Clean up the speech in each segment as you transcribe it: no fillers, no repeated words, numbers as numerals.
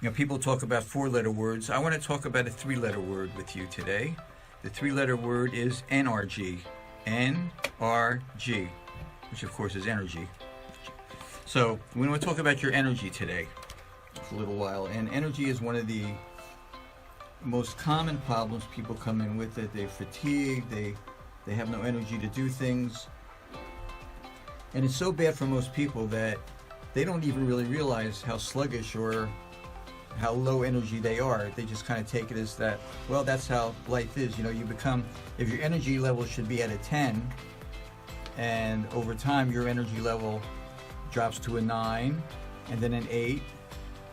People talk about four-letter words. I want to talk about a three-letter word with you today. The three-letter word is NRG. NRG, which of course is energy. So we want to talk about your energy today for a little while. And energy is one of the most common problems people come in with. It. They're fatigued, they have no energy to do things. And it's so bad for most people that they don't even really realize how sluggish or how low energy they are. They just kind of take it as that, well, that's how life is. You become, if your energy level should be at a 10, and over time your energy level drops to a 9, and then an 8,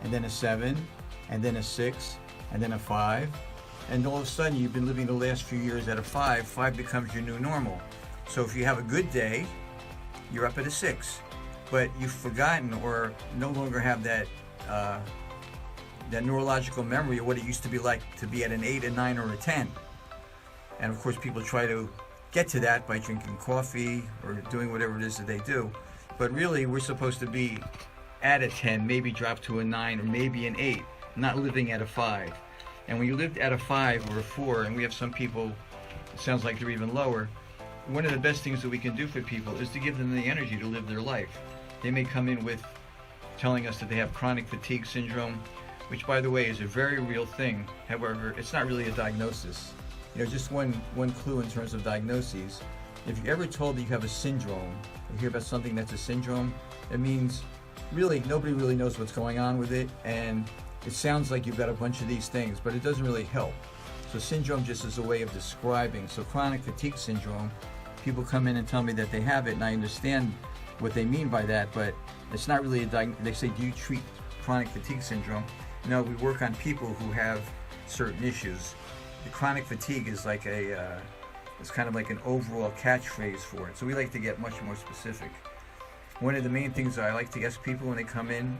and then a 7, and then a 6, and then a 5, and all of a sudden you've been living the last few years at a 5. 5 becomes your new normal. So if you have a good day, you're up at a 6, but you've forgotten or no longer have that neurological memory of what it used to be like to be at an 8, a 9, or a 10. And of course people try to get to that by drinking coffee or doing whatever it is that they do. But really we're supposed to be at a 10, maybe drop to a 9 or maybe an 8, not living at a 5. And when you lived at a 5 or a 4, and we have some people, it sounds like they're even lower, one of the best things that we can do for people is to give them the energy to live their life. They may come in with telling us that they have chronic fatigue syndrome, which by the way is a very real thing. However, it's not really a diagnosis. Just one clue in terms of diagnoses. If you're ever told that you have a syndrome, or hear about something that's a syndrome, it means really nobody really knows what's going on with it, and it sounds like you've got a bunch of these things, but it doesn't really help. So syndrome just is a way of describing. So chronic fatigue syndrome, people come in and tell me that they have it, and I understand what they mean by that, but it's not really a diagnosis. They say, do you treat chronic fatigue syndrome? No, we work on people who have certain issues. The chronic fatigue is like it's kind of like an overall catchphrase for it. So we like to get much more specific. One of the main things that I like to ask people when they come in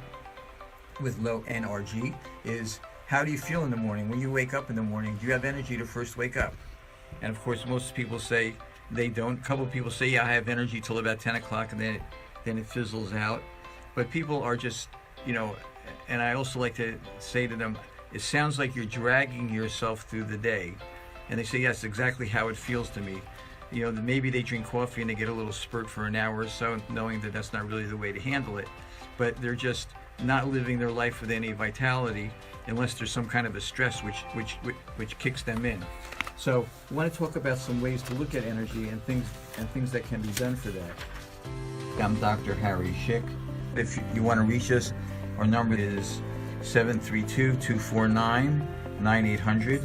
with low NRG is, how do you feel in the morning? When you wake up in the morning, do you have energy to first wake up? And of course, most people say they don't. A couple of people say, yeah, I have energy till about 10 o'clock, and then it fizzles out. But people are just, and I also like to say to them, it sounds like you're dragging yourself through the day. And they say, yes, exactly how it feels to me. Maybe they drink coffee and they get a little spurt for an hour or so, knowing that that's not really the way to handle it. But they're just not living their life with any vitality unless there's some kind of a stress which kicks them in. So I want to talk about some ways to look at energy and things that can be done for that. I'm Dr. Harry Schick. If you want to reach us, our number is 732-249-9800.